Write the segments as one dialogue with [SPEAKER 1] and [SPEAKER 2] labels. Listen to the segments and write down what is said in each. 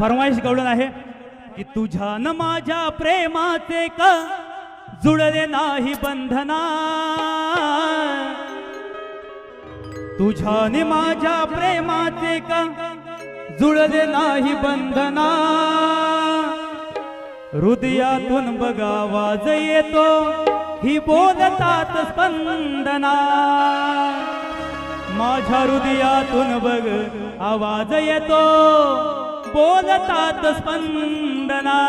[SPEAKER 1] फरमाईश कळून आहे की तुझ्या न माझ्या प्रेमाचे का जुळले नाही बंधना, तुझ्या न माझ्या प्रेमाचे का जुळले नाही बंधना, हृदयातून बघा आवाज येतो ही बोलतात स्पंदना, माझ्या हृदयातून बघ आवाज येतो बोलतात स्पंदना,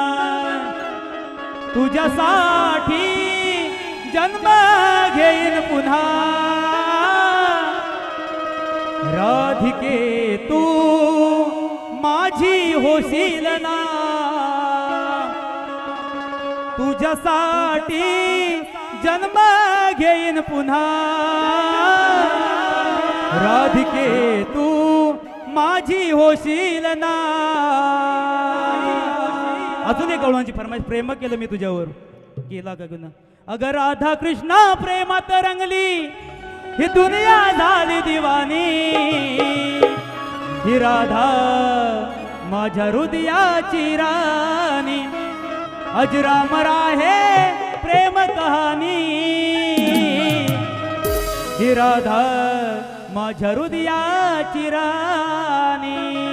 [SPEAKER 1] तुझ्यासाठी जन्म घेईन पुन्हा, राधिके तू माझी होशील ना, तुझ्यासाठी जन्म घेईन पुन्हा, राधिके तू माझी होशील ना. अजून एक गवळांची फरमाईश. प्रेम केलं मी तुझ्यावर, केला का गुन्हा? अगर राधा कृष्णा प्रेमात रंगली ही दुनिया झाली दिवानी, ही राधा माझ्या हृदयाची राणी, अजरामर आहे प्रेम कहाणी, ही राधा माझ्या हृदयाची राणी.